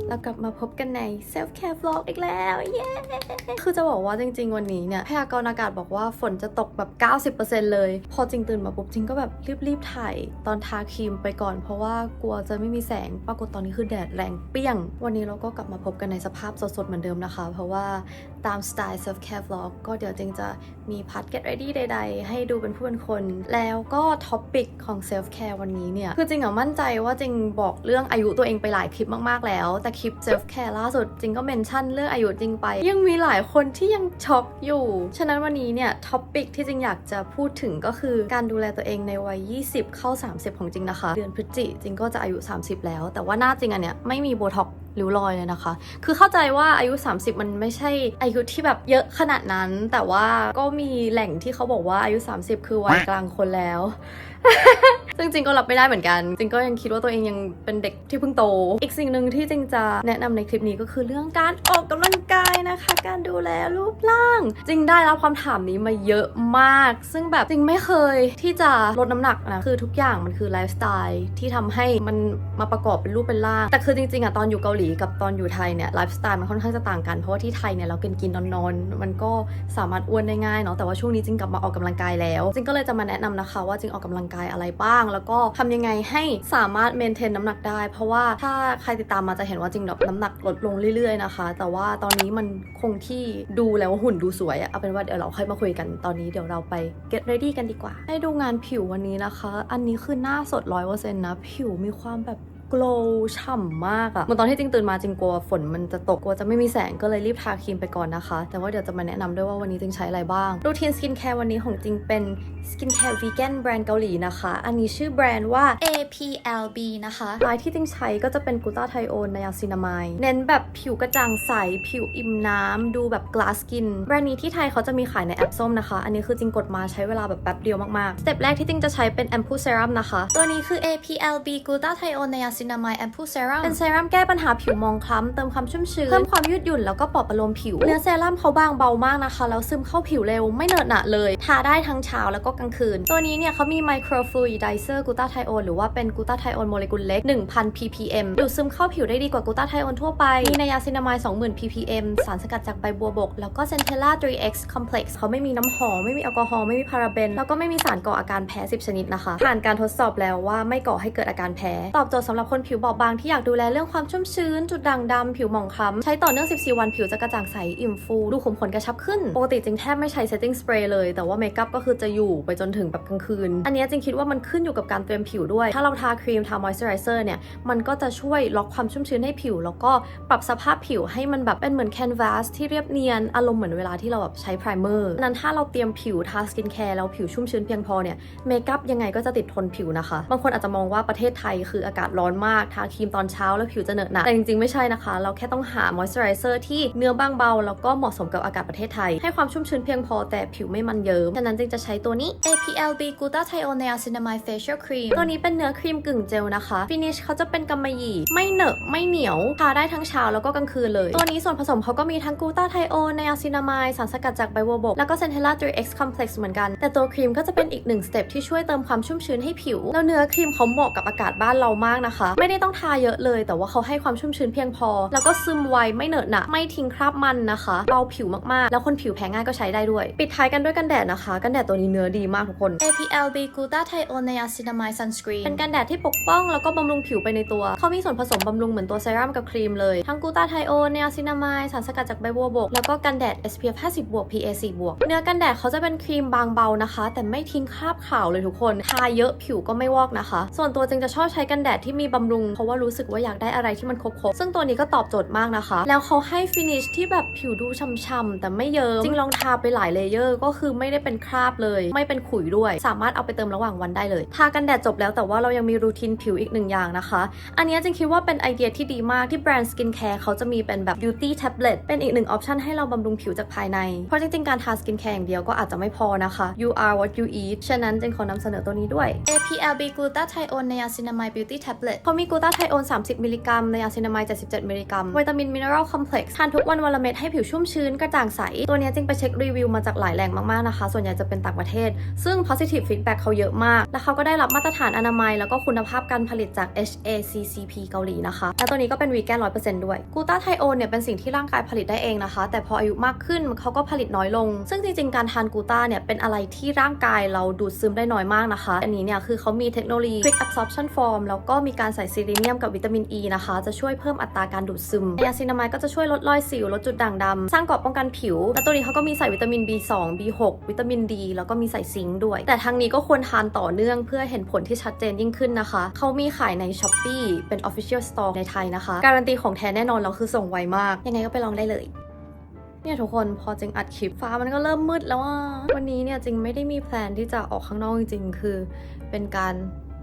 แล้วกลับมาพบกันใน Self Care Vlog อีกแล้วเย้คือจะบอกว่าจริงๆวันนี้เนี่ยพยากรณ์อากาศบอกว่าฝนจะตกแบบ 90% เลยพอจริงตื่นมาปุ๊บจริงก็แบบรีบถ่ายตอนทาครีมไปก่อนเพราะว่ากลัวจะไม่มีแสงปรากฏตอนนี้คือแดดแรงเปี้ยงวันนี้เราก็กลับมาพบกันในสภาพสดๆเหมือนเดิมนะคะเพราะว่าตามสไตล์ Self Care Vlog ก็เดี๋ยวจริงจะมีพาร์ท Get Ready ใดๆให้ดูเป็นผู้เป็นคนแล้วก็ท็อปิกของ Self Care วันนี้เนี่ยคือจริงมั่นใจว่าจริงบอกเรื่องอายุตัวเองไปหลายคลิปมากๆแล้วแต่คลิป Self Care ล่าสุดจริงก็เมนชั่นเรื่องอายุจริงไปยังมีหลายคนที่ยังช็อกอยู่ฉะนั้นวันนี้เนี่ยท็อปิกที่จริงอยากจะพูดถึงก็คือการดูแลตัวเองในวัย20เข้า30ของจริงนะคะเดือนพฤศจิจริงก็จะอายุ30แล้วแต่ว่าหน้าจริงอันเนี้ยไม่มีโบท็อกริ้วรอยเลยนะคะคือเข้าใจว่าอายุ30มันไม่ใช่อายุที่แบบเยอะขนาดนั้นแต่ว่าก็มีแหล่งที่เขาบอกว่าอายุ30คือวัยกลางคนแล้ว ซึ่งจริงก็รับไม่ได้เหมือนกันจริงก็ยังคิดว่าตัวเองยังเป็นเด็กที่เพิ่งโตอีกสิ่งหนึ่งที่จริงจะแนะนำในคลิปนี้ก็คือเรื่องการออกกำลังกายนะคะการดูแลรูปร่างจริงได้รับคำถามนี้มาเยอะมากซึ่งแบบจริงไม่เคยที่จะลดน้ำหนักนะคือทุกอย่างมันคือไลฟ์สไตล์ที่ทำให้มันมาประกอบเป็นรูปเป็นร่างแต่คือจริงๆอะตอนอยู่เกาหลีกับตอนอยู่ไทยเนี่ยไลฟ์สไตล์มันค่อนข้างจะต่างกันเพราะว่าที่ไทยเนี่ยเรากินนอนมันก็สามารถอ้วนได้ง่ายเนาะแต่ว่าช่วงนี้จริงกลับมาออกกำลังกายแล้วจริงก็เลยจะมาแนะนำนะคะว่าจริงออกกำลังกายอะไรบ้างแล้วก็ทำยังไงให้สามารถเมนเทนน้ำหนักได้เพราะว่าถ้าใครติดตามมาจะเห็นว่าจริงแบบน้ำหนักลดลงเรื่อยๆนะคะแต่ว่าตอนนี้มันคงที่ดูแล้วหุ่นดูสวยอะเอาเป็นว่าเดี๋ยวเราค่อยมาคุยกันตอนนี้เดี๋ยวเราไป get ready กันดีกว่าให้ดูงานผิววันนี้นะคะอันนี้คือหน้าสด 100% นะผิวมีความแบบglow ฉ่ำมากอะเหมือนตอนที่จริงตื่นมาจริงกลัวฝนมันจะตกกลัวจะไม่มีแสงก็เลยรีบทาครีมไปก่อนนะคะแต่ว่าเดี๋ยวจะมาแนะนำด้วยว่าวันนี้จริงใช้อะไรบ้างรูทีนสกินแคร์วันนี้ของจริงเป็นสกินแคร์วีแกนแบรนด์เกาหลีนะคะอันนี้ชื่อแบรนด์ว่า APLB นะคะลายที่จริงใช้ก็จะเป็นกลูตาไทโอนไนอาซินามายเน้นแบบผิวกระจ่างใสผิวอิ่มน้ำดูแบบ glass skin แบรนด์นี้ที่ไทยเขาจะมีขายในแอปส้มนะคะอันนี้คือจริงกดมาใช้เวลาแบบแป๊บเดียวมากๆสเต็ปแรกที่จริงจะใช้เป็น Ampoule Serum นะคะตัวนี้คือ APLB กลูตาไทโอนไนอาซินามาย Ampoule Serum เป็นเซรั่มแก้ปัญหาผิวมองคล้ำเติมความชุ่มชื้นเพิ่มความยืดหยุ่นแล้วก็ปลอบประโลมผิวเนื้อเซรั่มเขาบางเบามากนะคะแล้วซึมเข้าผิวเร็วไม่เหนอะหนะเลยทาได้ทั้งเช้าแล้วก็กลางคืนตัวนี้เนี่ยเขามี Microfluidizer กลูตาไทโอนหรือว่าเป็นกลูตาไทโอนโมเลกุลเล็ก 1000 ppm ดูดซึมเข้าผิวได้ดีกว่ากลูตาไทโอนทั่วไปมีไนอาซินามาย 20,000 ppm สารสกัดจากใบบัวบกแล้วก็ Centella 3X Complex เขาไม่มีน้ำหอมไม่มีแอลกอฮอล์ไม่มีพาราเบนแล้วก็ไม่มีสารก่ออาการแพ้10ชนิดนะคะผ่านการทดสอบแล้วว่าไม่ก่อให้เกิดอาการแพ้ตอบโจทย์สำหรับคนผิวบอบบางที่อยากดูแลเรื่องความชุ่มชื้นจุดด่างดำผิวหมองคล้ำใช้ต่อเนื่อง14วันผิวจะกระจ่างใสอิ่มฟูดูขุมขนกระชับขึ้นปกติจริงแทบไม่ใช้ setting spray เลยแต่ว่าเมคอัพก็คือจะอยู่ไปจนถึงแบบกลางคืนอันนี้จริงคิดว่ามันขึ้นอยู่กับการเตรียมผิวด้วยถ้าเราทาครีมทา moisturizer เนี่ยมันก็จะช่วยล็อกความชุ่มชื้นให้ผิวแล้วก็ปรับสภาพผิวให้มันแบบเป็นเหมือนแคนวาสที่เรียบเนียนอารมณ์เหมือนเวลาที่เราแบบใช้ primer นั้นถ้าเราเตรียมผิวทาสกินแคร์แล้วผิวชุ่มชื้นเพียงพอเนี่ยเมคอัพยังไงก็จะติดทนผิวนะคะบางคนอาจจะมองว่าประเทศไทยคืออากาศร้อนมากทาครีมตอนเช้าแล้วผิวจะเหนอะหนะแต่จริงๆไม่ใช่นะคะเราแค่ต้องหา moisturizer ที่เนื้อบางเบาแล้วก็เหมาะสมกับอากาศประเทศไทยให้ความชุ่มชื้นเพียงพอแต่ผิวไม่มันเยิ้มฉะนั้นจึงจะใช้ตัวนี้ APLB Glutathione Niacinamide Facial Cream ตัวนี้เป็นเนื้อครีมกึ่งเจลนะคะ Finish เขาจะเป็นกำมะหยี่ไม่เหนอะไม่เหนียวทาได้ทั้งเช้าแล้วก็กลางคืนเลยตัวนี้ส่วนผสมเขาก็มีทั้ง Glutathione Niacinamide สารสกัดจากใบบัวบกแล้วก็ Centella 3X Complex เหมือนกันแต่ตัวครีมก็จะเป็นอีกหนึ่งสเต็ปที่ช่วยเติมความชุ่มชื้นให้ผิวแล้วเนื้อครีมเขาเหมาะกับอากาศบ้านเรามากนะคะไม่ได้ต้องทาเยอะเลยแต่ว่าเขาให้ความชุ่มชื้นเพียงพอแล้วก็ซึมไวไม่เหนอะหนะไม่ทิ้งคราบมันนะคะเบาผิวมากๆแล้วคนผิวแพ้ง่ายก็ใช้ได้ด้วยปิดท้ายกันด้วยกันแดดนะคะกันแดดตัวนี้เนื้อดีมากทุกคน APLB Glutathione Niacinamide Sunscreen เป็นกันแดดที่ปกป้องแล้วก็บำรุงผิวไปในตัวเขามีส่วนผสมบำรุงเหมือนตัวเซรั่มกับครีมเลยทั้ง Glutathione Niacinamide สารสกัดจากใบบัวบกแล้วก็กันแดด SPF 50 บวก PA 4 บวกเนื้อกันแดดเขาจะเป็นครีมบางเบานะคะแต่ไม่ทิ้งคราบขาวเลยทุกคนทาเยอะผิวก็ไม่วอกนะคะส่วนตัวจึงจะชอบใช้กันแดดที่มีบำรุงเพราะว่ารู้สึกว่าอยากได้อะไรที่มันครบๆซึ่งตัวนี้ก็ตอบโจทย์มากนะคะแล้วเขาให้ finish ที่แบบผิวดูช่ำๆแต่ไม่เยิ้มจริงลองทาไปหลายเลเยอร์ก็คือไม่ได้เป็นคราบเลยไม่เป็นขุยด้วยสามารถเอาไปเติมระหว่างวันได้เลยทากันแดดจบแล้วแต่ว่าเรายังมีรูทีนผิวอีกหนึ่งอย่างนะคะอันนี้จริงคิดว่าเป็นไอเดียที่ดีมากที่แบรนด์สกินแคร์เขาจะมีเป็นแบบ beauty tablet เป็นอีกหนึ่งออปชันให้เราบำรุงผิวจากภายในเพราะจริงๆการทาสกินแคร์อย่างเดียวก็อาจจะไม่พอนะคะ you are what you eat ฉะนั้นจึงขอนำเสนอตัวนี้ด้วย APLB Glutathione Niacinamide Beauty Tablet เขามีกลูตาไทโอน30มิลลิกรัมไนอาซินามาย77มิลลิกรัมวิตามินมิเนอรัลคอมเพล็กซ์ทานทุกวันละเม็ดให้ผิวชุ่มชื้นกระจ่างใสตัวนี้จริงไปเช็ครีวิวมาจากหลายแหล่งมากๆนะคะส่วนใหญ่จะเป็นต่างประเทศซึ่ง positive feedback เขาเยอะมากและเขาก็ได้รับมาตรฐานอนามัยแล้วก็คุณภาพการผลิตจาก HACCP เกาหลีนะคะและตัวนี้ก็เป็นวีแกน 100% ด้วยกลูตาไทโอนเนี่ยเป็นสิ่งที่ร่างกายผลิตได้เองนะคะแต่พออายุมากขึ้นเขาก็ผลิตน้อยลงซึ่งจริงๆการทานกลูตาเนี่ยเป็นอะไรที่ร่างกายเราดูดซึมได้น้อยมากนะคะอันนี้เนี่ยคือเขามีเทคโนโลยี Quick Absorption Form แล้วก็มีการใส่ซีลิเนียมกับวิตามิน E นะคะจะช่วยเพิ่มอัตราการดูดซึมไนอาซินามายก็จะช่วยลดรอยสิวลดจุดด่างดำสร้างเกราะป้องกันผิวและตัวนี้เขาก็มีใส่วิตามิน B2 B6 วิตามิน D แล้วก็มีใส่ซิงค์ด้วยแต่ทั้งนี้ก็ควรทานต่อเนื่องเพื่อเห็นผลที่ชัดเจนยิ่งขึ้นนะคะเขามีขายใน Shopee เป็น Official Store ในไทยนะคะการันตีของแท้แน่นอนแล้วคือส่งไวมากยังไงก็ไปลองได้เลยเนี่ยทุกคนพอจริงอัดคลิปฟ้ามันก็เริ่มมืดแล้วอ่ะวันนี้เนี่ยจริงไม่ได้มีแพลนที่จะออกข้างนอกจริงๆคือเป็นการ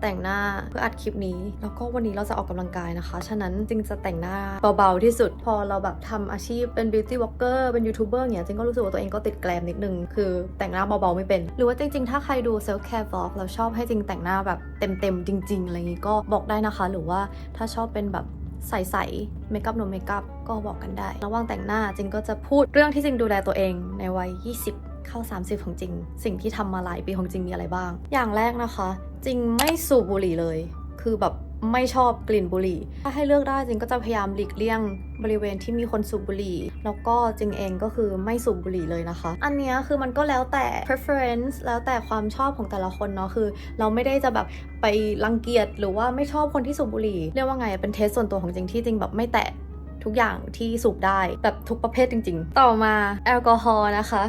แต่งหน้าเพื่ออัดคลิปนี้แล้วก็วันนี้เราจะออกกำลังกายนะคะฉะนั้นจริงจะแต่งหน้าเบาๆที่สุดพอเราแบบทำอาชีพเป็น beauty blogger เป็น youtuber เนี่ยจริงก็รู้สึกว่าตัวเองก็ติดแกลมนิดนึงคือแต่งหน้าเบาๆไม่เป็นหรือว่าจริงๆถ้าใครดู self care vlog แล้วชอบให้จริงแต่งหน้าแบบเต็มๆจริงๆอะไรอย่างงี้ก็บอกได้นะคะหรือว่าถ้าชอบเป็นแบบใสๆเมคอัพโนเมคอัพก็บอกกันได้ระหว่างแต่งหน้าจริงก็จะพูดเรื่องที่จริงดูแลตัวเองในวัย20เข้า30ของจริงสิ่งที่ทำมาหลายปีของจริงมีอะไรบ้างอย่างแรกนะคะจริงไม่สูบบุหรี่เลยคือแบบไม่ชอบกลิ่นบุหรี่ถ้าให้เลือกได้จริงก็จะพยายามหลีกเลี่ยงบริเวณที่มีคนสูบบุหรี่แล้วก็จริงเองก็คือไม่สูบบุหรี่เลยนะคะอันนี้คือมันก็แล้วแต่ preference แล้วแต่ความชอบของแต่ละคนเนาะคือเราไม่ได้จะแบบไปรังเกียจหรือว่าไม่ชอบคนที่สูบบุหรี่เรียกว่าไงเป็นเทสส่วนตัวของจริงที่จริงแบบไม่แตะทุกอย่างที่สูบได้แบบทุกประเภทจริงๆต่อมาแอลกอฮอล์นะคะ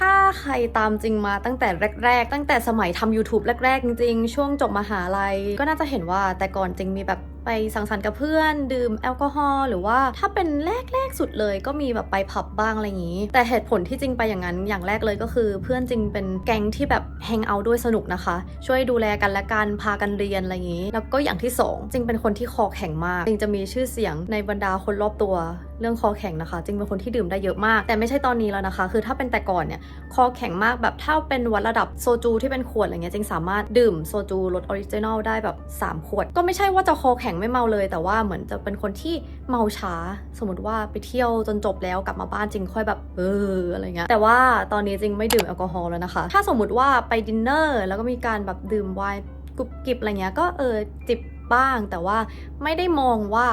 ถ้าใครตามจริงมาตั้งแต่แรกๆตั้งแต่สมัยทำ YouTube แรกๆจริงๆช่วงจบมหาลัยก็น่าจะเห็นว่าแต่ก่อนจริงมีแบบไปสังสรรค์กับเพื่อนดื่มแอลกอฮอล์หรือว่าถ้าเป็นแรกสุดเลยก็มีแบบไปผับบ้างอะไรอย่างนี้แต่เหตุผลที่จริงไปอย่างนั้นอย่างแรกเลยก็คือเพื่อนจริงเป็นแก๊งที่แบบแฮงเอาท์ด้วยสนุกนะคะช่วยดูแลกันและกันพากันเรียนอะไรอย่างนี้แล้วก็อย่างที่สองจริงเป็นคนที่คอแข็งมากจริงจะมีชื่อเสียงในบรรดาคนรอบตัวเรื่องคอแข็งนะคะจริงเป็นคนที่ดื่มได้เยอะมากแต่ไม่ใช่ตอนนี้แล้วนะคะคือถ้าเป็นแต่ก่อนเนี่ยคอแข็งมากแบบถ้าเป็นวัดระดับโซจูที่เป็นขวดอะไรเงี้ยจริงสามารถดื่มโซจูรสออริจินอลได้แบบ3ขวดก็ไม่ใช่ว่าจะคอแข็งไม่เมาเลยแต่ว่าเหมือนจะเป็นคนที่เมาช้าสมมติว่าไปเที่ยวจนจบแล้วกลับมาบ้านจริงค่อยแบบอะไรเงี้ยแต่ว่าตอนนี้จริงไม่ดื่มแอลกอฮอล์แล้วนะคะถ้าสมมติว่าไปดินเนอร์แล้วก็มีการแบบดื่มไวน์กรุบกริบอะไรเงี้ยก็จิบบ้างแต่ว่าไม่ได้มองว่า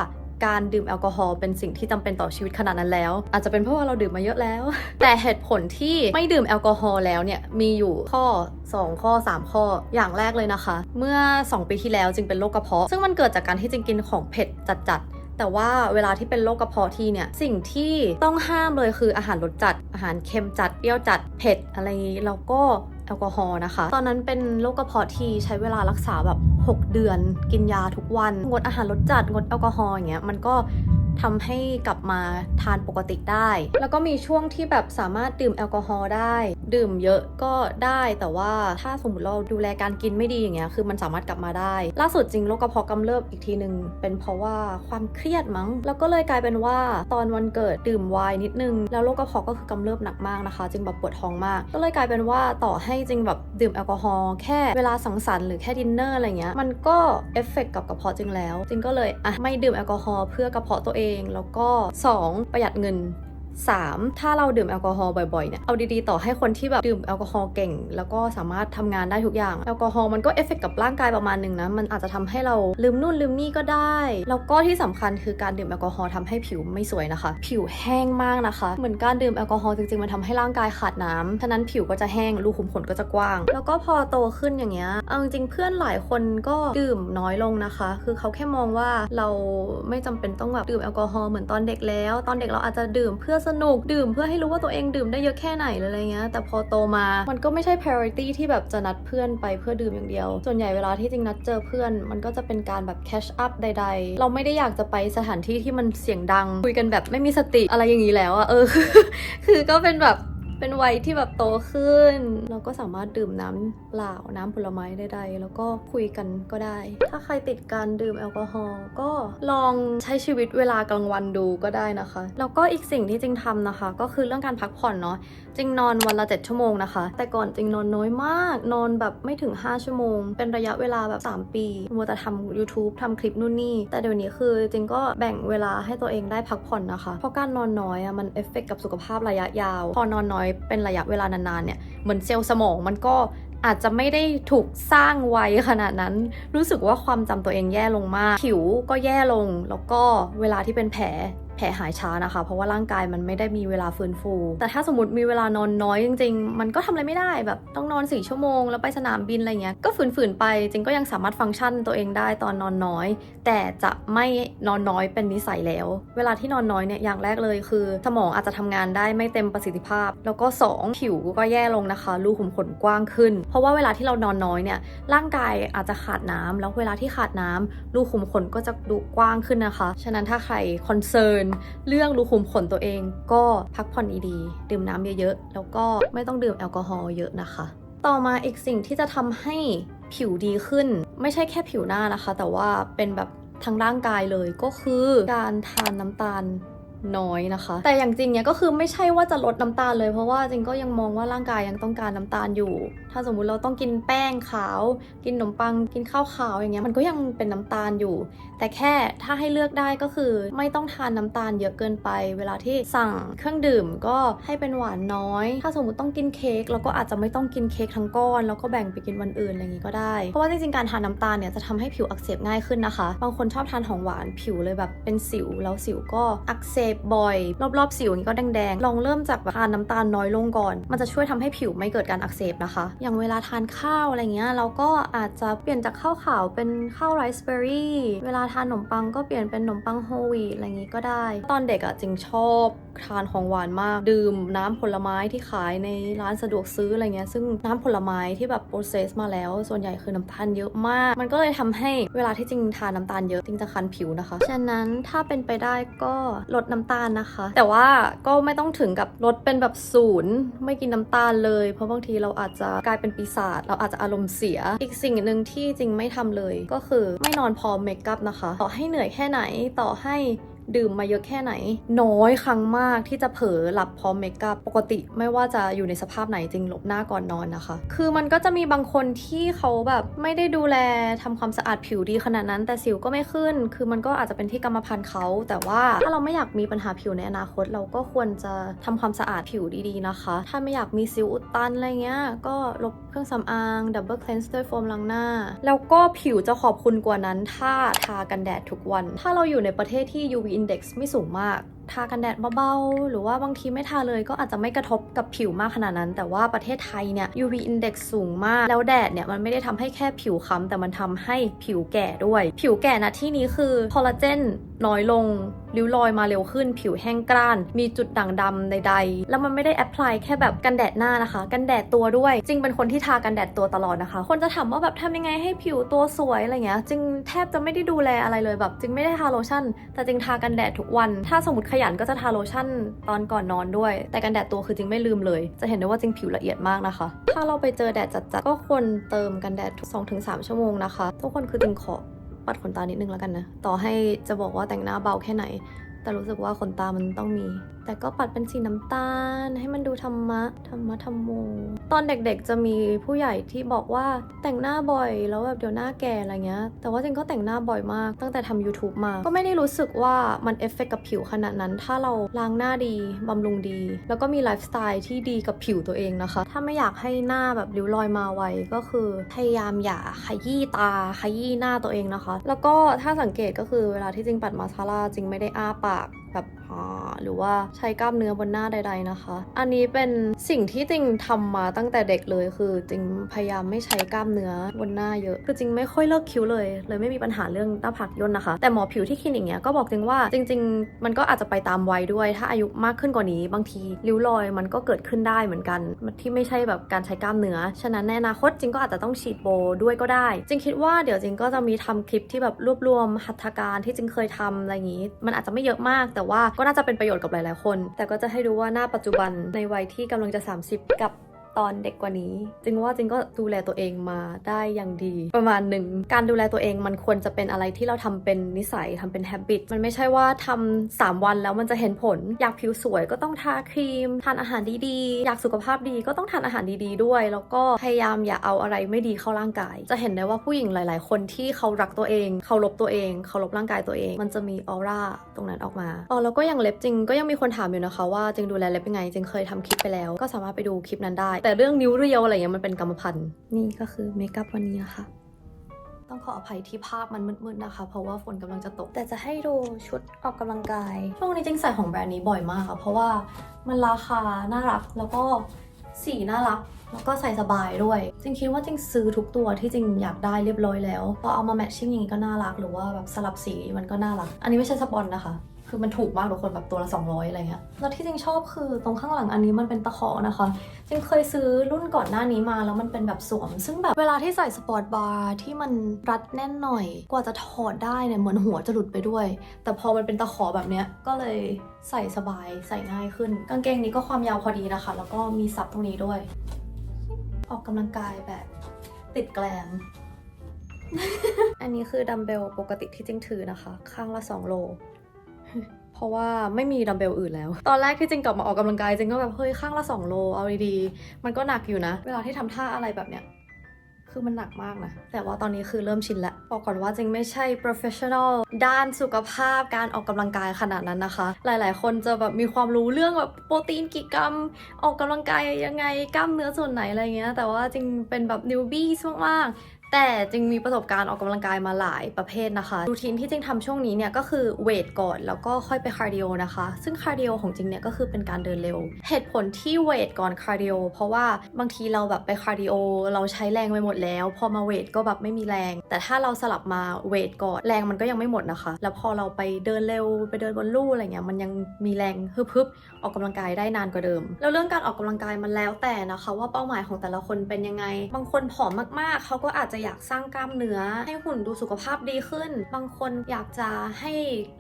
การดื่มแอลกอฮอล์เป็นสิ่งที่จำเป็นต่อชีวิตขนาดนั้นแล้วอาจจะเป็นเพราะว่าเราดื่มมาเยอะแล้ว แต่เหตุผลที่ไม่ดื่มแอลกอฮอล์แล้วเนี่ยมีอยู่ข้อ2ข้อ3ข้ออย่างแรกเลยนะคะเมื่อ2ปีที่แล้วจึงเป็นโรคกระเพาะซึ่งมันเกิดจากการที่จริงกินของเผ็ดจัดแต่ว่าเวลาที่เป็นโรคกระเพาะทีเนี่ยสิ่งที่ต้องห้ามเลยคืออาหารรสจัดอาหารเค็มจัดเปรี้ยวจัดเผ็ดอะไรอย่างนี้แล้วก็แอลกอฮอล์นะคะตอนนั้นเป็นโรคกระเพาะที่ใช้เวลารักษาแบบ6 เดือนกินยาทุกวันงดอาหารรสจัดงดแอลกอฮอล์อย่างเงี้ยมันก็ทำให้กลับมาทานปกติได้แล้วก็มีช่วงที่แบบสามารถดื่มแอลกอฮอล์ได้ดื่มเยอะก็ได้แต่ว่าถ้าสมมติเราดูแลการกินไม่ดีอย่างเงี้ยคือมันสามารถกลับมาได้ล่าสุดจริงโรคกระเพาะกำเริบอีกทีนึงเป็นเพราะว่าความเครียดมั้งแล้วก็เลยกลายเป็นว่าตอนวันเกิดดื่มไวน์นิดนึงแล้วโรคกระเพาะก็คือกำเริบหนักมากนะคะจริงแบบปวดท้องมากก็เลยกลายเป็นว่าต่อให้จริงแบบดื่มแอลกอฮอล์แค่เวลาสังสรรค์หรือแค่ดินเนอร์อะไรเงี้ยมันก็เอฟเฟกต์กับกระเพาะจริงแล้วจริงก็เลยไม่ดื่มแอลกอฮอล์เพื่อกระเพาะตัวเองแล้วก็2ประหยัดเงิน3ถ้าเราดื่มแอลกอฮอล์บ่อยๆเนี่ยเอาดีๆต่อให้คนที่แบบดื่มแอลกอฮอล์เก่งแล้วก็สามารถทำงานได้ทุกอย่างแอลกอฮอล์มันก็เอฟเฟกต์กับร่างกายประมาณนึงนะมันอาจจะทำให้เราลืมนู่นลืมนี่ก็ได้แล้วก็ที่สำคัญคือการดื่มแอลกอฮอล์ทำให้ผิวไม่สวยนะคะผิวแห้งมากนะคะเหมือนการดื่มแอลกอฮอล์จริงๆมันทำให้ร่างกายขาดน้ำฉะนั้นผิวก็จะแห้งรูขุมขนก็จะกว้างแล้วก็พอโตขึ้นอย่างเงี้ยเอาจริงๆเพื่อนหลายคนก็ดื่มน้อยลงนะคะคือเขาแค่มองว่าเราไม่จำเป็นต้องแบบดื่มแอลกอฮอล์เหมือนตอนเด็กแล้วตอนเด็กเราอาจจะดื่มเพื่อสนุกดื่มเพื่อให้รู้ว่าตัวเองดื่มได้เยอะแค่ไหนอะไรเงี้ยแต่พอโตมามันก็ไม่ใช่ priority ที่แบบจะนัดเพื่อนไปเพื่อดื่มอย่างเดียวส่วนใหญ่เวลาที่จริงนัดเจอเพื่อนมันก็จะเป็นการแบบ catch up ใดๆเราไม่ได้อยากจะไปสถานที่ที่มันเสียงดังคุยกันแบบไม่มีสติอะไรอย่างนี้แล้วอะคือก็เป็นแบบ เป็นวัยที่แบบโตขึ้นเราก็สามารถดื่มน้ำเปล่าน้ำผลไม้ใดๆแล้วก็คุยกันก็ได้ ถ้าใครติดการดื่มแอลกอฮอล์ก็ลองใช้ชีวิตเวลากลางวันดูก็ได้นะคะแล้วก็อีกสิ่งที่จริงทำนะคะก็คือเรื่องการพักผ่อนเนาะจริงนอนวันละ7 ชั่วโมงนะคะแต่ก่อนจริงนอนน้อยมากนอนแบบไม่ถึง5 ชั่วโมงเป็นระยะเวลาแบบ3 ปีมัวแต่ทำ YouTube ทำคลิปนู่นนี่แต่เดี๋ยวนี้คือจริงก็แบ่งเวลาให้ตัวเองได้พักผ่อนนะคะเพราะการนอนน้อยมันเอฟเฟกต์กับสุขภาพระยะยาวพอนอนน้อยเป็นระยะเวลานานๆเนี่ยเหมือนเซลล์สมองมันก็อาจจะไม่ได้ถูกสร้างไว้ขนาดนั้นรู้สึกว่าความจำตัวเองแย่ลงมากผิวก็แย่ลงแล้วก็เวลาที่เป็นแผลหายช้านะคะเพราะว่าร่างกายมันไม่ได้มีเวลาฟื้นฟูแต่ถ้าสมมติมีเวลานอนน้อยจริงๆมันก็ทำอะไรไม่ได้แบบต้องนอน4 ชั่วโมงแล้วไปสนามบินอะไรเงี้ยก็ฝืนๆไปจริงก็ยังสามารถฟังก์ชันตัวเองได้ตอนนอนน้อยแต่จะไม่นอนน้อยเป็นนิสัยแล้วเวลาที่นอนน้อยเนี่ยอย่างแรกเลยคือสมองอาจจะทำงานได้ไม่เต็มประสิทธิภาพแล้วก็2ผิวก็แย่ลงนะคะรูขุมขนกว้างขึ้นเพราะว่าเวลาที่เรานอนน้อยเนี่ยร่างกายอาจจะขาดน้ำแล้วเวลาที่ขาดน้ำรูขุมขนก็จะดูกว้างขึ้นนะคะฉะนั้นถ้าใครคอนเซิร์นเรื่องรูขุมขนตัวเองก็พักผ่อนดีๆดื่มน้ำเยอะๆแล้วก็ไม่ต้องดื่มแอลกอฮอล์เยอะนะคะต่อมาอีกสิ่งที่จะทำให้ผิวดีขึ้นไม่ใช่แค่ผิวหน้านะคะแต่ว่าเป็นแบบทั้งร่างกายเลยก็คือการทานน้ำตาลน้อยนะคะแต่อย่างจริงเนี่ยก็คือไม่ใช่ว่าจะลดน้ำตาลเลยเพราะว่าจริงก็ยังมองว่าร่างกายยังต้องการน้ำตาลอยู่ถ้าสมมุติเราต้องกินแป้งขาวกินขนมปังกินข้าวขาวอย่างเงี้ยมันก็ยังเป็นน้ำตาลอยู่แต่แค่ถ้าให้เลือกได้ก็คือไม่ต้องทานน้ำตาลเยอะเกินไปเวลาที่สั่งเครื่องดื่มก็ให้เป็นหวานน้อยถ้าสมมุติต้องกินเค้กเราก็อาจจะไม่ต้องกินเค้กทั้งก้อนแล้วก็แบ่งไปกินวันอื่นอะไรอย่างงี้ก็ได้เพราะว่าจริงๆการทานน้ำตาลเนี่ยจะทำให้ผิวอักเสบง่ายขึ้นนะคะบางคนชอบทานของหวานผิวเลยแบบเป็นสิวแล้วสิวก็อักเสบบ่อยรอบๆสิวนี้ก็แดงๆลองเริ่มจากทานน้ำตาลน้อยลงก่อนมันจะช่วยทำให้ผิวไม่เกิดการอักเสบนะคะอย่างเวลาทานข้าวอะไรเงี้ยเราก็อาจจะเปลี่ยนจากข้าวขาวเป็นข้าวไรซ์เบอร์รี่เวลาทานขนมปังก็เปลี่ยนเป็นขนมปังโฮลวีตอะไรอย่างงี้ก็ได้ตอนเด็กจริงชอบทานของหวานมากดื่มน้ำผลไม้ที่ขายในร้านสะดวกซื้ออะไรเงี้ยซึ่งน้ำผลไม้ที่แบบโปรเซสมาแล้วส่วนใหญ่คือน้ำตาลเยอะมากมันก็เลยทำให้เวลาที่จริงทานน้ำตาลเยอะจริงจะคันผิวนะคะฉะนั้นถ้าเป็นไปได้ก็ลดน้ำตาลนะคะแต่ว่าก็ไม่ต้องถึงกับลดเป็นแบบ0ไม่กินน้ำตาลเลยเพราะบางทีเราอาจจะกลายเป็นปีศาจเราอาจจะอารมณ์เสียอีกสิ่งหนึ่งที่จริงไม่ทำเลยก็คือไม่นอนพร้อมเมคอัพนะคะต่อให้เหนื่อยแค่ไหนต่อให้ดื่มมาเยอะแค่ไหนน้อยครั้งมากที่จะเผลอหลับพร้อมเมคอัพปกติไม่ว่าจะอยู่ในสภาพไหนจริงหลบหน้าก่อนนอนนะคะคือมันก็จะมีบางคนที่เขาแบบไม่ได้ดูแลทำความสะอาดผิวดีขนาดนั้นแต่สิวก็ไม่ขึ้นคือมันก็อาจจะเป็นที่กรรมพันธุ์เขาแต่ว่าถ้าเราไม่อยากมีปัญหาผิวในอนาคตเราก็ควรจะทำความสะอาดผิวดีๆนะคะถ้าไม่อยากมีสิวอุดตันอะไรเงี้ยก็ลบเครื่องสำอางดับเบิลเคลนส์ด้วยโฟมล้างหน้าแล้วก็ผิวจะขอบคุณกว่านั้นถ้าทากันแดดทุกวันถ้าเราอยู่ในประเทศที่ UV index ไม่สูงมากทากันแดดเบาๆหรือว่าบางทีไม่ทาเลยก็อาจจะไม่กระทบกับผิวมากขนาดนั้นแต่ว่าประเทศไทยเนี่ย UV index สูงมากแล้วแดดเนี่ยมันไม่ได้ทำให้แค่ผิวค้ำแต่มันทำให้ผิวแก่ด้วยผิวแก่นะที่นี้คือคอลลาเจนน้อยลงริ้วรอยมาเร็วขึ้นผิวแห้งกร้านมีจุดด่างดำใดๆแล้วมันไม่ได้แอพพลายแค่แบบกันแดดหน้านะคะกันแดดตัวด้วยจริงเป็นคนที่ทากันแดดตัวตลอดนะคะคนจะถามว่าแบบทำยังไงให้ผิวตัวสวยอะไรเงี้ยจริงแทบจะไม่ได้ดูแลอะไรเลยแบบจริงไม่ได้ทาโลชั่นแต่จริงทากันแดดทุกวันถ้าสมมติขยันก็จะทาโลชั่นตอนก่อนนอนด้วยแต่กันแดดตัวคือจริงไม่ลืมเลยจะเห็นได้ว่าจริงผิวละเอียดมากนะคะถ้าเราไปเจอแดดจัดๆก็ควรเติมกันแดดทุก 2-3 ชั่วโมงนะคะทุกคนคือจริงขอปัดขนตานิดนึงแล้วกันนะต่อให้จะบอกว่าแต่งหน้าเบาแค่ไหนแต่รู้สึกว่าขนตามันต้องมีแต่ก็ปัดเป็นสีน้ำตาลให้มันดูธรรมะธรรมโมตอนเด็กๆจะมีผู้ใหญ่ที่บอกว่าแต่งหน้าบ่อยแล้วแบบเดี๋ยวหน้าแก่อะไรเงี้ยแต่ว่าจริงก็แต่งหน้าบ่อยมากตั้งแต่ทำ YouTube มาก็ไม่ได้รู้สึกว่ามันเอฟเฟกต์กับผิวขนาดนั้นถ้าเราล้างหน้าดีบำรุงดีแล้วก็มีไลฟ์สไตล์ที่ดีกับผิวตัวเองนะคะถ้าไม่อยากให้หน้าแบบริ้วรอยมาไวก็คือพยายามอย่าขยี้ตาขยี้หน้าตัวเองนะคะแล้วก็ถ้าสังเกตก็คือเวลาที่จริงปัดมาสคาร่าจริงไม่ได้อ้าปากแบบหรือว่าใช้กล้ามเนื้อบนหน้าใดๆนะคะอันนี้เป็นสิ่งที่จริงทำมาตั้งแต่เด็กเลยคือจริงพยายามไม่ใช้กล้ามเนื้อบนหน้าเยอะคือจริงไม่ค่อยเลิกคิ้วเลยไม่มีปัญหาเรื่องหน้าผากย่นนะคะแต่หมอผิวที่คลินิกเนี้ยก็บอกจริงว่าจริงๆมันก็อาจจะไปตามวัยด้วยถ้าอายุมากขึ้นกว่านี้บางทีริ้วรอยมันก็เกิดขึ้นได้เหมือนกันที่ไม่ใช่แบบการใช้กล้ามเนื้อฉะนั้นในอนาคตจริงก็อาจจะต้องฉีดโบด้วยก็ได้จริงคิดว่าเดี๋ยวจริงก็จะมีทำคลิปที่แบบรวบรวมหัตถการที่จริงเคยทำอะไรอย่างนี้มันอาจจะไม่เยอะมากแต่ว่าก็น่าจะเป็นประโยชน์กับหลายๆคน คนแต่ก็จะให้ดูว่าหน้าปัจจุบันในวัยที่กำลังจะ30กับตอนเด็กกว่านี้จริงว่าจริงก็ดูแลตัวเองมาได้อย่างดีประมาณหนึ่งการดูแลตัวเองมันควรจะเป็นอะไรที่เราทำเป็นนิสัยทำเป็น habit มันไม่ใช่ว่าทำ3 วันแล้วมันจะเห็นผลอยากผิวสวยก็ต้องทาครีมทานอาหารดีๆอยากสุขภาพดีก็ต้องทานอาหารดีๆด้วยแล้วก็พยายามอย่าเอาอะไรไม่ดีเข้าร่างกายจะเห็นได้ว่าผู้หญิงหลายๆคนที่เขารักตัวเองเคารพตัวเองเคารพร่างกายตัวเองมันจะมีออร่าตรงนั้นออกมาแล้วก็อย่างเล็บจริงก็ยังมีคนถามอยู่นะคะว่าจริงดูแลเล็บยังไงจริงเคยทำคลิปไปแล้วก็สามารถไปดูคลิปนั้นได้แต่เรื่องนิ้วเรียวอะไรเงี้ยมันเป็นกรรมพันธุ์นี่ก็คือเมคอัพวันนี้นะคะต้องขออภัยที่ภาพมันมืดๆนะคะเพราะว่าฝนกำลังจะตกแต่จะให้ดูชุดออกกำลังกายช่วงนี้จริงใส่ของแบรนด์นี้บ่อยมากค่ะเพราะว่ามันราคาน่ารักแล้วก็สีน่ารักแล้วก็ใส่สบายด้วยจริงคิดว่าจริงซื้อทุกตัวที่จริงอยากได้เรียบร้อยแล้วพอเอามาแมทชิ่งอย่างนี้ก็น่ารักหรือว่าแบบสลับสีมันก็น่ารักอันนี้ไม่ใช่สปอนนะคะคือมันถูกมากทุกคนแบบตัวละ200อะไรเงี้ยแล้วที่จริงชอบคือตรงข้างหลังอันนี้มันเป็นตะขอนะคะจริงเคยซื้อรุ่นก่อนหน้านี้มาแล้วมันเป็นแบบสวมซึ่งแบบเวลาที่ใส่สปอร์ตบาร์ที่มันรัดแน่นหน่อยกว่าจะถอดได้เนี่ยเหมือนหัวจะหลุดไปด้วยแต่พอมันเป็นตะขอแบบเนี้ยก็เลยใส่สบายใส่ง่ายขึ้นกางเกงนี้ก็ความยาวพอดีนะคะแล้วก็มีซับตรงนี้ด้วยออกกำลังกายแบบติดแกลม อันนี้คือดัมเบลปกติที่จริงถือนะคะข้างละ2 โลเพราะว่าไม่มีดัมเบลอื่นแล้ว ตอนแรกที่จริงกลับมาออกกำลังกายจริงก็แบบเฮ้ยข้างละ2 โลเอาดีๆมันก็หนักอยู่นะเวลาที่ทำท่าอะไรแบบเนี้ยคือมันหนักมากนะแต่ว่าตอนนี้คือเริ่มชินแล้วบอกก่อนว่าจริงไม่ใช่ professional ด้านสุขภาพการออกกำลังกายขนาดนั้นนะคะหลายๆคนจะแบบมีความรู้เรื่องแบบโปรตีนกี่กรัมออกกำลังกายยังไงกล้ามเนื้อส่วนไหนอะไรเงี้ยแต่ว่าจริงเป็นแบบ newbie มากๆแต่จริงมีประสบการณ์ออกกำลังกายมาหลายประเภทนะคะรูทีนที่จริงทำช่วงนี้เนี่ยก็คือเวทก่อนแล้วก็ค่อยไปคาร์ดิโอนะคะซึ่งคาร์ดิโอของจริงเนี่ยก็คือเป็นการเดินเร็วเหตุผลที่เวทก่อนคาร์ดิโอเพราะว่าบางทีเราแบบไปคาร์ดิโอเราใช้แรงไปหมดแล้วพอมาเวทก็แบบไม่มีแรงแต่ถ้าเราสลับมาเวทก่อนแรงมันก็ยังไม่หมดนะคะแล้วพอเราไปเดินเร็วไปเดินบนลู่อะไรเงี้ยมันยังมีแรงฮึบออกกำลังกายได้นานกว่าเดิมแล้วเรื่องการออกกำลังกายมันแล้วแต่นะคะว่าเป้าหมายของแต่ละคนเป็นยังไงบางคนผอมมากๆเขาก็อาจจะอยากสร้างกล้ามเนื้อให้หุ่นดูสุขภาพดีขึ้นบางคนอยากจะให้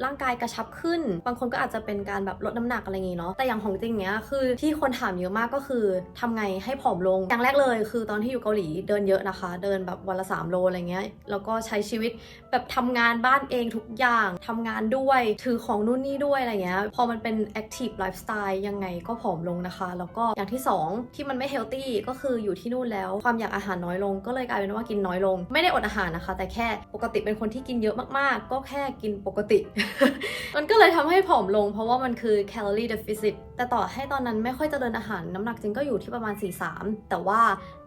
ร่างกายกระชับขึ้นบางคนก็อาจจะเป็นการแบบลดน้ำหนักอะไรอย่างงี้เนาะแต่อย่างของจริงเนี้ยคือที่คนถามเยอะมากก็คือทำไงให้ผอมลงอย่างแรกเลยคือตอนที่อยู่เกาหลีเดินเยอะนะคะเดินแบบวันละ3 โลอะไรเงี้ยแล้วก็ใช้ชีวิตแบบทำงานบ้านเองทุกอย่างทำงานด้วยถือของนู่นนี่ด้วยอะไรเงี้ยพอมันเป็น active lifestyle ยังไงก็ผอมลงนะคะแล้วก็อย่างที่2ที่มันไม่ healthy ก็คืออยู่ที่นู่นแล้วความอยากอาหารน้อยลงก็เลยกลายเป็นว่ากินน้อยลงไม่ได้อดอาหารนะคะแต่แค่ปกติเป็นคนที่กินเยอะมากๆก็แค่กินปกติ มันก็เลยทำให้ผอมลงเพราะว่ามันคือ calorie deficit แต่ต่อให้ตอนนั้นไม่ค่อยจะเดินอาหารน้ำหนักจริงก็อยู่ที่ประมาณ 43 แต่ว่า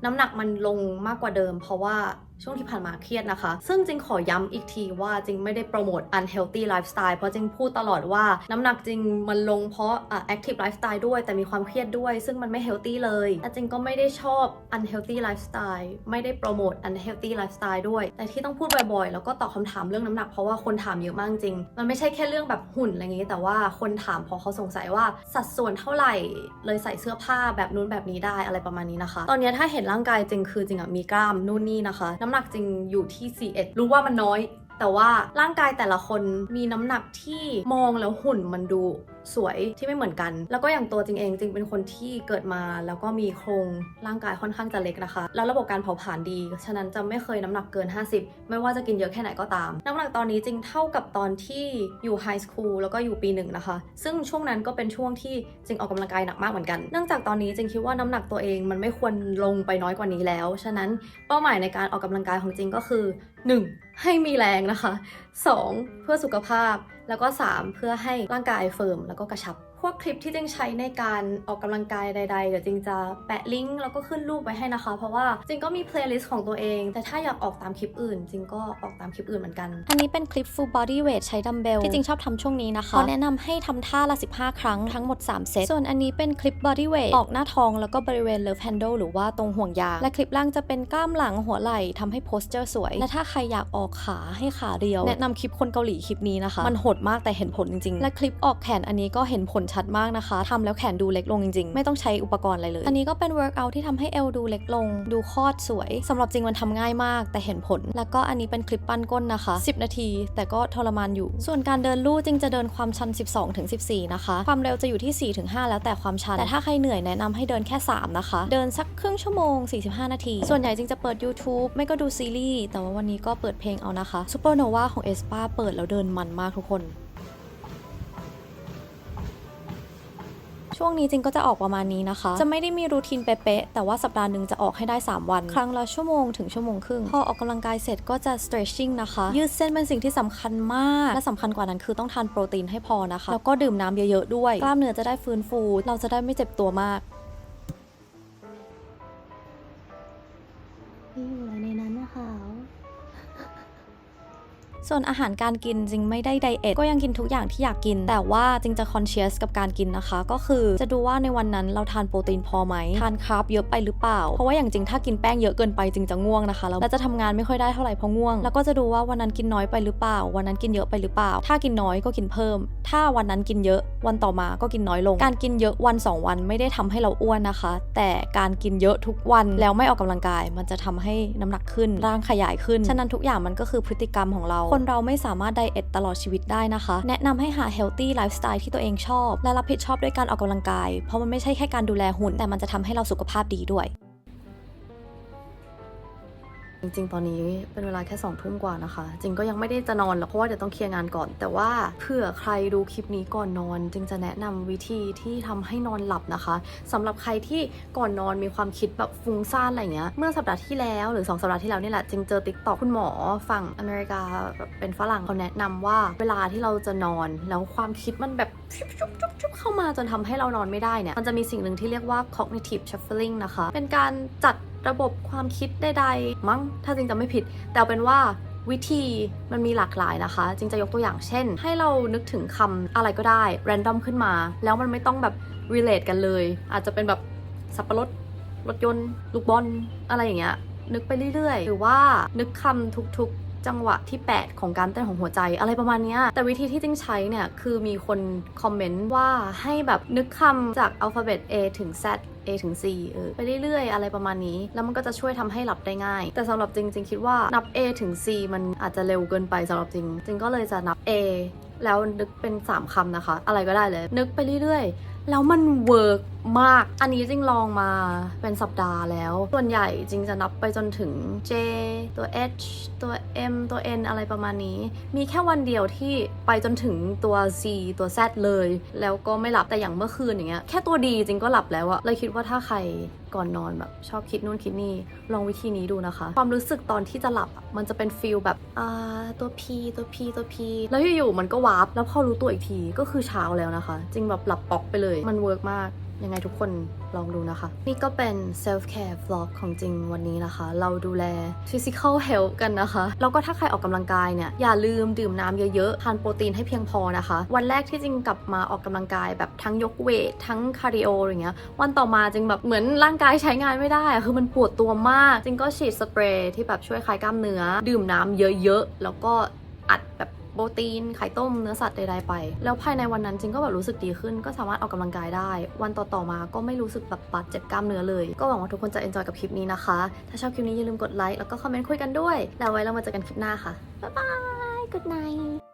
น้ำหนักมันลงมากกว่าเดิมเพราะว่าช่วงที่ผ่านมาเครียดนะคะซึ่งจริงขอย้ำอีกทีว่าจริงไม่ได้โปรโมท unhealthy lifestyle เพราะจริงพูดตลอดว่าน้ำหนักจริงมันลงเพราะactive lifestyle ด้วยแต่มีความเครียดด้วยซึ่งมันไม่ healthy เลยแต่จริงก็ไม่ได้ชอบ unhealthy lifestyle ไม่ได้โปรโมท unhealthy lifestyle ด้วยแต่ที่ต้องพูดบ่อยๆแล้วก็ตอบคำถามเรื่องน้ำหนักเพราะว่าคนถามเยอะมากจริงมันไม่ใช่แค่เรื่องแบบหุ่นอะไรอย่างงี้แต่ว่าคนถามเพราะเขาสงสัยว่าสัดส่วนเท่าไหร่เลยใส่เสื้อผ้าแบบนู้นแบบนี้ได้อะไรประมาณนี้นะคะตอนนี้ถ้าเห็นร่างกายจริงคือจริงมีกล้ามนู่นนี่นะคะน้ำหนักจริงอยู่ที่41รู้ว่ามันน้อยแต่ว่าร่างกายแต่ละคนมีน้ำหนักที่มองแล้วหุ่นมันดูสวยที่ไม่เหมือนกันแล้วก็อย่างตัวจริงเองจริงเป็นคนที่เกิดมาแล้วก็มีโครงร่างกายค่อนข้างจะเล็กนะคะแล้วระบบการเผาผลาญดีฉะนั้นจะไม่เคยน้ำหนักเกิน50ไม่ว่าจะกินเยอะแค่ไหนก็ตามน้ำหนักตอนนี้จริงเท่ากับตอนที่อยู่ไฮสคูลแล้วก็อยู่ปี 1นะคะซึ่งช่วงนั้นก็เป็นช่วงที่จริงออกกำลังกายหนักมากเหมือนกันเนื่องจากตอนนี้จริงคิดว่าน้ำหนักตัวเองมันไม่ควรลงไปน้อยกว่านี้แล้วฉะนั้นเป้าหมายในการออกกำลังกายของจริงก็คือ 1. ให้มีแรงนะคะ 2. เพื่อสุขภาพแล้วก็ 3. เพื่อให้ร่างกายเฟิร์มแล้วก็กระชับพวกคลิปที่จริงใช้ในการออกกำลังกายใดๆเดี๋ยวจริงจะแปะลิงก์แล้วก็ขึ้นรูปไว้ให้นะคะเพราะว่าจริงก็มีเพลย์ลิสต์ของตัวเองแต่ถ้าอยากออกตามคลิปอื่นจริงก็ออกตามคลิปอื่นเหมือนกันอันนี้เป็นคลิป full body weight ใช้ดัมเบลที่จริงชอบทำช่วงนี้นะคะแนะนำให้ทำท่าละ15 ครั้งทั้งหมด3 เซตส่วนอันนี้เป็นคลิป body weight ออกหน้าท้องแล้วก็บริเวณ love handle หรือว่าตรงห่วงยางและคลิปล่างจะเป็นกล้ามหลังหัวไหล่ทำให้ posture สวยและถ้าใครอยากออกขาให้ขาเรียวแนะนำคลิปคนเกาหลีคลิปนี้นะคะมันโหดมากแต่เห็นผลจริงๆและคลิปออกแขนอันนี้ก็เห็นผล ชัดมากนะคะทำแล้วแขนดูเล็กลงจริงๆไม่ต้องใช้อุปกรณ์อะไรเลยอันนี้ก็เป็น workout ที่ทำให้เอวดูเล็กลงดูคอดสวยสำหรับจริงมันทำง่ายมากแต่เห็นผลแล้วก็อันนี้เป็นคลิปปั้นก้นนะคะ10 นาทีแต่ก็ทรมานอยู่ส่วนการเดินลู่จริงจะเดินความชัน12-14นะคะความเร็วจะอยู่ที่4-5แล้วแต่ความชันแต่ถ้าใครเหนื่อยแนะนำให้เดินแค่3นะคะเดินสักครึ่งชั่วโมง45 นาทีส่วนใหญ่จริงจะเปิด YouTube ไม่ก็ดูซีรีส์แต่ว่าวันนี้ก็เปิดเพลงเอานะคะ Supernova ของ aespa เปิดแล้วเดินมันมากทุกคนช่วงนี้จริงก็จะออกประมาณนี้นะคะจะไม่ได้มีรูทีนเป๊ะๆแต่ว่าสัปดาห์หนึ่งจะออกให้ได้3 วันครั้งละชั่วโมงถึงชั่วโมงครึ่งพอออกกำลังกายเสร็จก็จะ stretching นะคะยืดเส้นเป็นสิ่งที่สำคัญมากและสำคัญกว่านั้นคือต้องทานโปรตีนให้พอนะคะแล้วก็ดื่มน้ำเยอะๆด้วยกล้ามเนื้อจะได้ฟื้นฟูเราจะได้ไม่เจ็บตัวมากอยู่อะไรในนั้นนะคะส่วนอาหารการกินจริงไม่ได้ไดเอทก็ยังกินทุกอย่างที่อยากกินแต่ว่าจริงจะคอนเชียสกับการกินนะคะก็คือจะดูว่าในวันนั้นเราทานโปรตีนพอไหมทานคาร์บเยอะไปหรือเปล่าเพราะว่าอย่างจริงถ้ากินแป้งเยอะเกินไปจริงจะง่วงนะคะแล้วจะทำงานไม่ค่อยได้เท่าไหร่เพราะง่วงแล้วก็จะดูว่าวันนั้นกินน้อยไปหรือเปล่าวันนั้นกินเยอะไปหรือเปล่าถ้ากินน้อยก็กินเพิ่มถ้าวันนั้นกินเยอะวันต่อมาก็กินน้อยลงการกินเยอะวัน2 วันไม่ได้ทำให้เราอ้วนนะคะแต่การกินเยอะทุกวันแล้วไม่ออกกำลังกายมันจะทำให้น้ำหนักขึ้นร่างขยายขึ้นฉะนั้นทุกอย่างมันก็คือพฤติกรรมของเราคนเราไม่สามารถไดเอทตลอดชีวิตได้นะคะแนะนำให้หา healthy lifestyle ที่ตัวเองชอบและรับผิดชอบด้วยการออกกำลังกายเพราะมันไม่ใช่แค่การดูแลหุ่นแต่มันจะทำให้เราสุขภาพดีด้วยจริงๆตอนนี้เป็นเวลาแค่2 ทุ่มกว่านะคะจริงก็ยังไม่ได้จะนอนหรอกเพราะว่าเดี๋ยวต้องเคลียร์งานก่อนแต่ว่าเผื่อใครดูคลิปนี้ก่อนนอนจึงจะแนะนำวิธีที่ทำให้นอนหลับนะคะสำหรับใครที่ก่อนนอนมีความคิดแบบฟุ้งซ่านอะไรเงี้ยเมื่อสัปดาห์ที่แล้วหรือ2 สัปดาห์ที่แล้วนี่แหละจริงเจอ TikTok คุณหมอฝั่งอเมริกาแบบเป็นฝรั่งเขาแนะนำว่าเวลาที่เราจะนอนแล้วความคิดมันแบบชุบเข้ามาจนทำให้เรานอนไม่ได้เนี่ยมันจะมีสิ่งหนึ่งที่เรียกว่า cognitive shuffling นะคะเป็นการจัดระบบความคิดใดๆมั้งถ้าจริงจะไม่ผิดแต่เอาเป็นว่าวิธีมันมีหลากหลายนะคะจริงจะยกตัวอย่างเช่นให้เรานึกถึงคำอะไรก็ได้ random ขึ้นมาแล้วมันไม่ต้องแบบ relate กันเลยอาจจะเป็นแบบสับปะรดรถยนต์ลูกบอลอะไรอย่างเงี้ยนึกไปเรื่อยๆหรือว่านึกคำทุกๆจังหวะที่8ของการเต้นของหัวใจอะไรประมาณนี้แต่วิธีที่จริงใช้เนี่ยคือมีคนคอมเมนต์ว่าให้แบบนึกคำจากอัลฟาเบต A ถึง Z A ถึง C ไปเรื่อยๆอะไรประมาณนี้แล้วมันก็จะช่วยทำให้หลับได้ง่ายแต่สำหรับจริงคิดว่านับ A ถึง C มันอาจจะเร็วเกินไปสำหรับจริงก็เลยจะนับ A แล้วนึกเป็น3 คำนะคะอะไรก็ได้เลยนึกไปเรื่อยๆแล้วมันเวิร์กมากอันนี้จริงลองมาเป็นสัปดาห์แล้วส่วนใหญ่จริงจะนับไปจนถึง J ตัว H ตัว M ตัว N อะไรประมาณนี้มีแค่วันเดียวที่ไปจนถึงตัว C ตัว Z เลยแล้วก็ไม่หลับแต่อย่างเมื่อคืนอย่างเงี้ยแค่ตัว D จริงก็หลับแล้วอะเลยคิดว่าถ้าใครก่อนนอนแบบชอบคิดนู่นคิดนี่ลองวิธีนี้ดูนะคะความรู้สึกตอนที่จะหลับมันจะเป็นฟีลแบบตัว P ตัว P ตัว P แล้วอยู่ๆมันก็วาร์ปแล้วพอรู้ตัวอีกทีก็คือเช้าแล้วนะคะจริงแบบหลับป๊อกไปเลยมันเวิร์กมากยังไงทุกคนลองดูนะคะนี่ก็เป็น self care vlog ของจริงวันนี้นะคะเราดูแล physical health กันนะคะแล้วก็ถ้าใครออกกำลังกายเนี่ยอย่าลืมดื่มน้ำเยอะๆทานโปรตีนให้เพียงพอนะคะวันแรกที่จริงกลับมาออกกำลังกายแบบทั้งยกเวททั้งคาร์ดิโออย่างเงี้ยวันต่อมาจริงแบบเหมือนร่างกายใช้งานไม่ได้คือมันปวดตัวมากจริงก็ฉีดสเปรย์ที่แบบช่วยคลายกล้ามเนื้อดื่มน้ำเยอะๆแล้วก็อัดแบบโปรตีนไข่ต้มเนื้อสัตว์ใดๆไปแล้วภายในวันนั้นจริงก็แบบรู้สึกดีขึ้นก็สามารถออกกำลังกายได้วันต่อๆมาก็ไม่รู้สึกแบบบาดเจ็บกล้ามเนื้อเลยก็หวังว่าทุกคนจะ enjoy กับคลิปนี้นะคะถ้าชอบคลิปนี้อย่าลืมกดไลค์แล้วก็คอมเมนต์คุยกันด้วยแล้วไว้เรามาเจอกันคลิปหน้าค่ะบ๊ายบาย good night